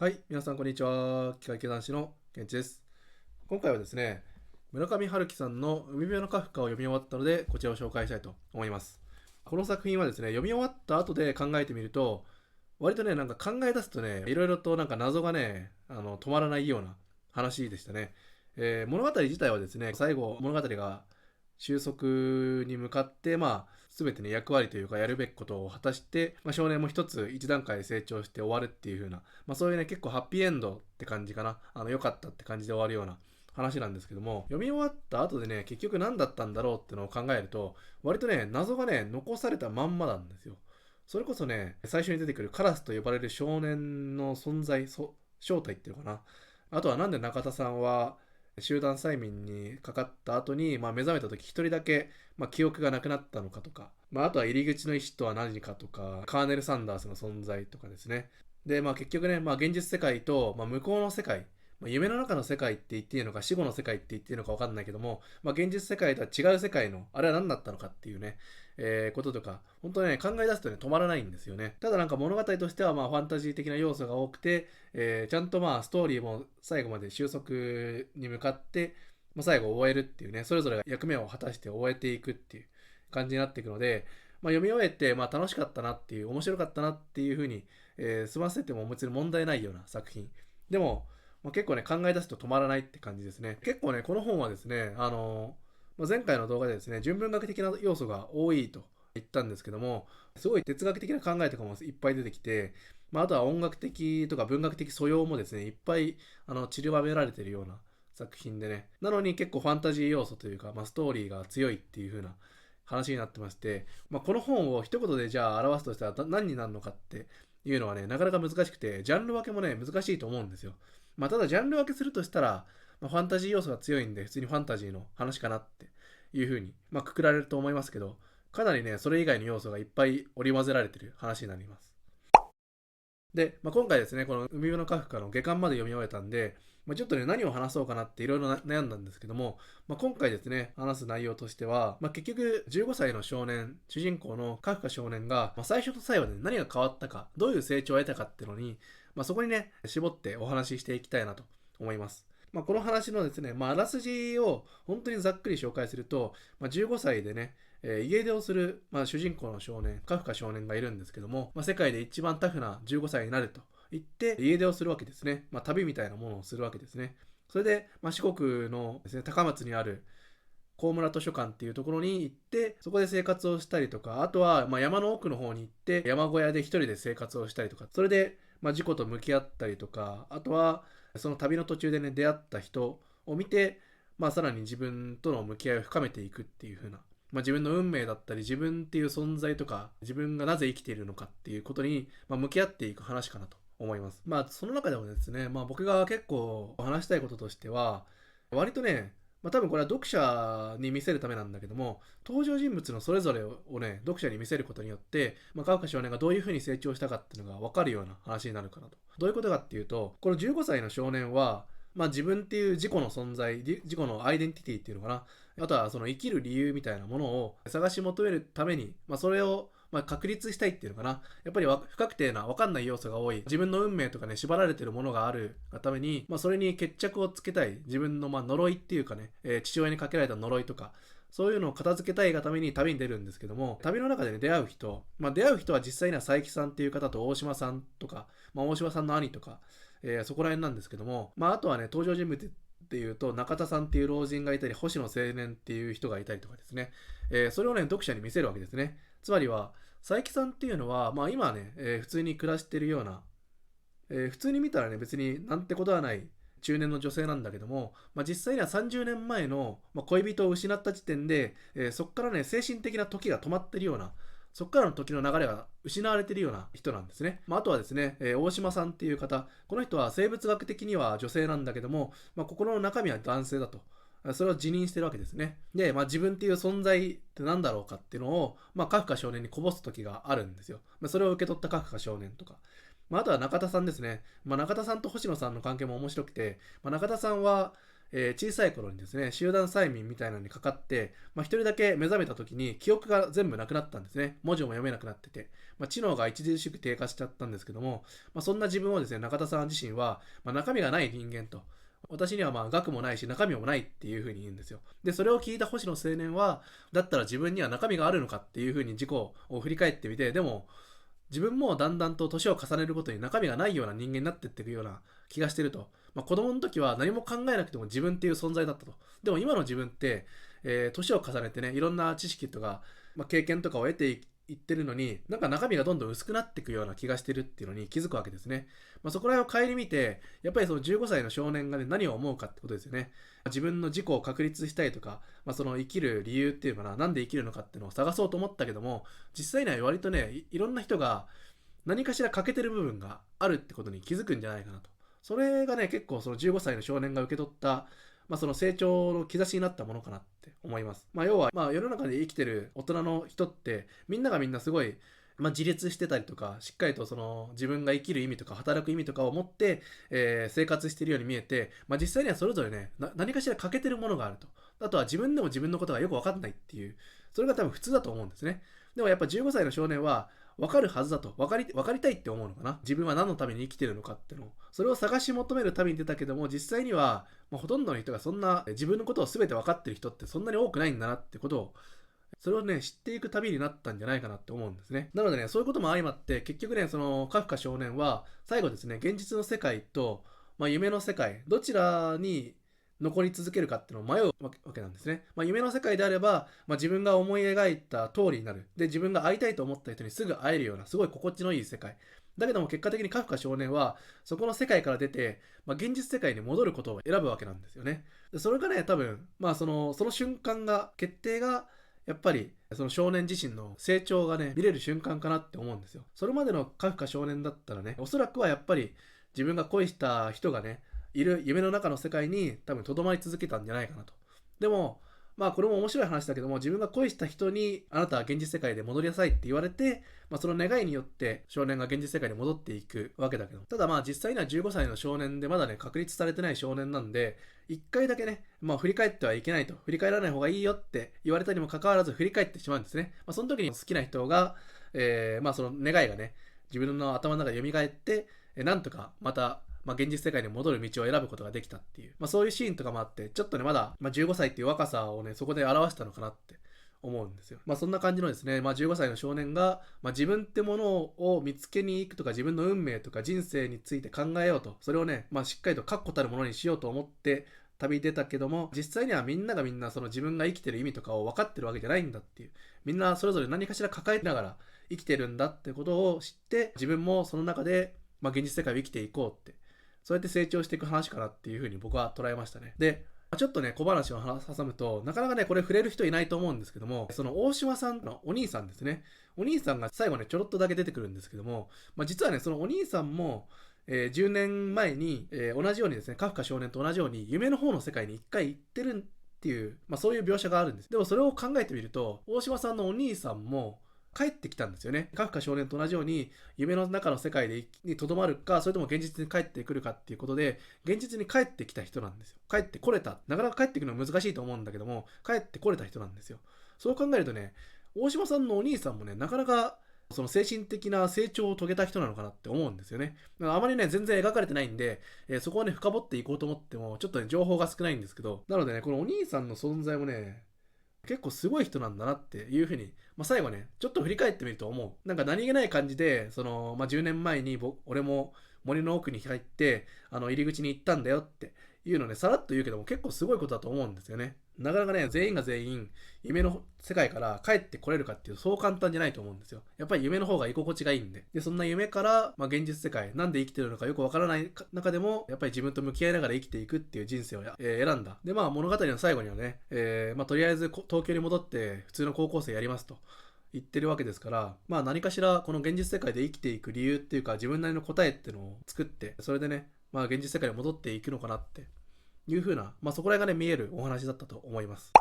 はい、皆さんこんにちは。機械系男子のケンチです。今回はですね、村上春樹さんの海辺のカフカを読み終わったので、こちらを紹介したいと思います。この作品はですね、読み終わった後で考えてみると、割とね、なんか考え出すとね、いろいろとなんか謎がね、止まらないような話でしたね。物語自体はですね、最後、物語が収束に向かって、全てね、役割というか、やるべきことを果たして、少年も一段階成長して終わるっていう風な、そういうね、結構ハッピーエンドって感じかな。良かったって感じで終わるような話なんですけども、読み終わった後でね、結局何だったんだろうってのを考えると、割とね、謎がね、残されたまんまなんですよ。それこそね、最初に出てくるカラスと呼ばれる少年の存在、正体っていうのかな。あとはなんで中田さんは集団催眠にかかった後に、目覚めた時一人だけ、記憶がなくなったのかとか、あとは入り口の意思とは何かとか、カーネル・サンダースの存在とかですね。で、結局ね、現実世界と、向こうの世界、夢の中の世界って言っていいのか死後の世界って言っていいのか分かんないけども、現実世界とは違う世界のあれは何だったのかっていうね、こととか本当ね考え出すとね止まらないんですよね。ただなんか物語としてはファンタジー的な要素が多くて、ちゃんとストーリーも最後まで収束に向かって、最後終えるっていうね、それぞれが役目を果たして終えていくっていう感じになっていくので、読み終えて楽しかったなっていう面白かったなっていう風に、済ませても別に問題ないような作品でも、結構ね考え出すと止まらないって感じですね。結構ねこの本はですね前回の動画でですね純文学的な要素が多いと言ったんですけども、すごい哲学的な考えとかもいっぱい出てきて、あとは音楽的とか文学的素養もですねいっぱい散りばめられているような作品でね、なのに結構ファンタジー要素というか、ストーリーが強いっていう風な話になってまして、この本を一言でじゃあ表すとしたら何になるのかっていうのはねなかなか難しくて、ジャンル分けもね難しいと思うんですよ。ただジャンル分けするとしたら、ファンタジー要素が強いんで普通にファンタジーの話かなっていう風に、くくられると思いますけど、かなりねそれ以外の要素がいっぱい織り交ぜられてる話になります。で、今回ですねこの海辺のカフカの下巻まで読み終えたんで、ちょっとね何を話そうかなっていろいろ悩んだんですけども、今回ですね話す内容としては、結局15歳の少年主人公のカフカ少年が、最初と最後で何が変わったか、どういう成長を得たかっていうのに、そこにね絞ってお話ししていきたいなと思います。この話のですね、あらすじを本当にざっくり紹介すると、15歳でね、家出をする、主人公の少年、カフカ少年がいるんですけども、世界で一番タフな15歳になると言って家出をするわけですね。旅みたいなものをするわけですね。それで、四国のですね、高松にある高村図書館っていうところに行って、そこで生活をしたりとか、あとは山の奥の方に行って山小屋で一人で生活をしたりとか、それで事故と向き合ったりとか、あとはその旅の途中でね出会った人を見て、さらに自分との向き合いを深めていくっていう風な、自分の運命だったり自分っていう存在とか自分がなぜ生きているのかっていうことに、向き合っていく話かなと思います。その中でもですね、僕が結構話したいこととしては、割とね、多分これは読者に見せるためなんだけども、登場人物のそれぞれをね読者に見せることによって、カフカ少年がどういう風に成長したかっていうのが分かるような話になるかなと。どういうことかっていうと、この15歳の少年は、自分っていう自己の存在、自己のアイデンティティっていうのかな、あとはその生きる理由みたいなものを探し求めるために、それを確立したいっていうのかな。やっぱり不確定な分かんない要素が多い。自分の運命とかね、縛られてるものがあるがために、それに決着をつけたい。自分の呪いっていうかね、父親にかけられた呪いとか、そういうのを片付けたいがために旅に出るんですけども、旅の中でね、出会う人、出会う人は実際には佐伯さんっていう方と大島さんとか、大島さんの兄とか、そこら辺なんですけども、あとはね、登場人物っていうと中田さんっていう老人がいたり星野青年っていう人がいたりとかですね、それをね読者に見せるわけですね。つまりは佐伯さんっていうのは、今はね、普通に暮らしてるような、普通に見たらね別になんてことはない中年の女性なんだけども、実際には30年前の、恋人を失った時点で、そこからね精神的な時が止まってるような、そこからの時の流れが失われているような人なんですね。あとはですね、大島さんっていう方、この人は生物学的には女性なんだけども、心の中身は男性だと。それを自認してるわけですね。で、自分っていう存在って何だろうかっていうのを、カフカ少年にこぼす時があるんですよ。それを受け取ったカフカ少年とか。あとは中田さんですね。中田さんと星野さんの関係も面白くて、中田さんは小さい頃にですね、集団催眠みたいなのにかかって、一人だけ目覚めた時に記憶が全部なくなったんですね。文字も読めなくなってて、知能が著しく低下しちゃったんですけども、そんな自分をですね、中田さん自身は、中身がない人間と。私には学もないし中身もないっていう風に言うんですよ。で、それを聞いた星野青年は、だったら自分には中身があるのかっていう風に自己を振り返ってみて、でも、自分もだんだんと年を重ねるごとに中身がないような人間になっていっていくような気がしてると。子供の時は何も考えなくても自分っていう存在だったと。でも今の自分って、年を重ねてね、いろんな知識とか、経験とかを得ていってるのに、なんか中身がどんどん薄くなっていくような気がしてるっていうのに気づくわけですね。そこら辺を顧みて、やっぱりその15歳の少年がね、何を思うかってことですよね。自分の自己を確立したいとか、その生きる理由っていうのかな、なんで生きるのかっていうのを探そうと思ったけども、実際には割とね、いろんな人が何かしら欠けてる部分があるってことに気づくんじゃないかなと。それがね、結構その15歳の少年が受け取った、その成長の兆しになったものかなって思います。要は、世の中で生きてる大人の人って、みんながみんなすごい、自立してたりとか、しっかりとその自分が生きる意味とか働く意味とかを持って、生活しているように見えて、実際にはそれぞれね、何かしら欠けてるものがあると。あとは自分でも自分のことがよく分かんないっていう、それが多分普通だと思うんですね。でもやっぱ15歳の少年は、分かるはずだと分かりたいって思うのかな。自分は何のために生きてるのかってのを。それを探し求める旅に出たけども、実際には、ほとんどの人がそんな自分のことを全て分かってる人ってそんなに多くないんだなってことを、それをね、知っていく旅になったんじゃないかなって思うんですね。なのでね、そういうことも相まって、結局ね、そのカフカ少年は、最後ですね、現実の世界と、夢の世界、どちらに残り続けるかっていうのを迷うわけなんですね。夢の世界であれば、自分が思い描いた通りになる。で、自分が会いたいと思った人にすぐ会えるような、すごい心地のいい世界。だけども結果的にカフカ少年は、そこの世界から出て、現実世界に戻ることを選ぶわけなんですよね。でそれがね、多分、その瞬間が、決定が、やっぱり、その少年自身の成長がね、見れる瞬間かなって思うんですよ。それまでのカフカ少年だったらね、おそらくはやっぱり、自分が恋した人がね、いる夢の中の世界に多分とどまり続けたんじゃないかなと。でも、これも面白い話だけども、自分が恋した人にあなたは現実世界で戻りなさいって言われて、その願いによって少年が現実世界に戻っていくわけだけど、ただ実際には15歳の少年でまだね、確立されてない少年なんで、一回だけね、振り返ってはいけないと、振り返らない方がいいよって言われたにもかかわらず振り返ってしまうんですね。その時に好きな人が、その願いがね、自分の頭の中で蘇って、なんとかまた現実世界に戻る道を選ぶことができたっていう、そういうシーンとかもあって、ちょっとね、まだ、15歳っていう若さをね、そこで表したのかなって思うんですよ。そんな感じのですね、15歳の少年が、自分ってものを見つけに行くとか、自分の運命とか人生について考えようと、それをね、しっかりと確固たるものにしようと思って、旅に出たけども、実際にはみんながみんなその自分が生きてる意味とかを分かってるわけじゃないんだっていう、みんなそれぞれ何かしら抱えながら生きてるんだってことを知って、自分もその中で、現実世界を生きていこうって、そうやって成長していく話かなっていうふうに僕は捉えましたね。で、ちょっとね、小話を挟むと、なかなかね、これ触れる人いないと思うんですけども、その大島さんのお兄さんですね。お兄さんが最後ね、ちょろっとだけ出てくるんですけども、実はね、そのお兄さんも、10年前に、同じようにですね、カフカ少年と同じように、夢の方の世界に一回行ってるっていう、そういう描写があるんです。でもそれを考えてみると、大島さんのお兄さんも、帰ってきたんですよね。カフカ少年と同じように夢の中の世界にとどまるか、それとも現実に帰ってくるかっていうことで、現実に帰ってきた人なんですよ。帰ってこれた。なかなか帰ってくるのは難しいと思うんだけども、帰ってこれた人なんですよ。そう考えるとね、大島さんのお兄さんもね、なかなかその精神的な成長を遂げた人なのかなって思うんですよね。あまりね、全然描かれてないんで、そこをね、深掘っていこうと思っても、ちょっとね、情報が少ないんですけど、なのでね、このお兄さんの存在もね、結構すごい人なんだなっていうふうに、最後ね、ちょっと振り返ってみると思う。なんか何気ない感じで、その、10年前に俺も森の奥に入って、入り口に行ったんだよっていうのね、さらっと言うけども結構すごいことだと思うんですよね。なかなかね、全員が全員、夢の世界から帰ってこれるかっていう、そう簡単じゃないと思うんですよ。やっぱり夢の方が居心地がいいんで。で、そんな夢から、現実世界、なんで生きてるのかよくわからない中でも、やっぱり自分と向き合いながら生きていくっていう人生を選んだ。で、物語の最後にはね、とりあえず東京に戻って普通の高校生やりますと。言ってるわけですから、何かしらこの現実世界で生きていく理由っていうか、自分なりの答えっていうのを作って、それでね、現実世界に戻っていくのかなっていう風な、そこら辺がね、見えるお話だったと思います。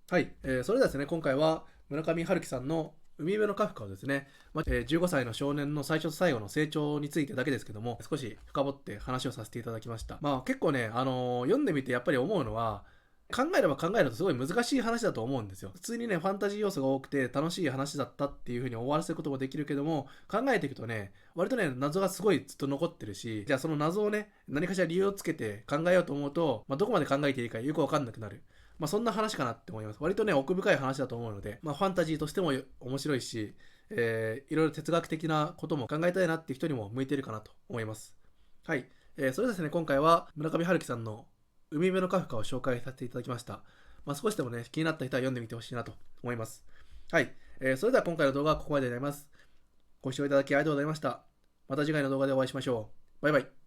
はい、それではですね、今回は村上春樹さんの海辺のカフカをですね、15歳の少年の最初と最後の成長についてだけですけども、少し深掘って話をさせていただきました。結構ね、読んでみてやっぱり思うのは、考えれば考えるとすごい難しい話だと思うんですよ。普通にね、ファンタジー要素が多くて楽しい話だったっていう風に終わらせることもできるけども、考えていくとね、割とね、謎がすごいずっと残ってるし、じゃあその謎をね、何かしら理由をつけて考えようと思うと、どこまで考えていいかよくわかんなくなる。そんな話かなって思います。割とね、奥深い話だと思うので、ファンタジーとしても面白いし、いろいろ哲学的なことも考えたいなっていう人にも向いているかなと思います。はい。それでですね、今回は村上春樹さんの海辺のカフカを紹介させていただきました。少しでもね、気になった人は読んでみてほしいなと思います。はい。それでは今回の動画はここまでになります。ご視聴いただきありがとうございました。また次回の動画でお会いしましょう。バイバイ。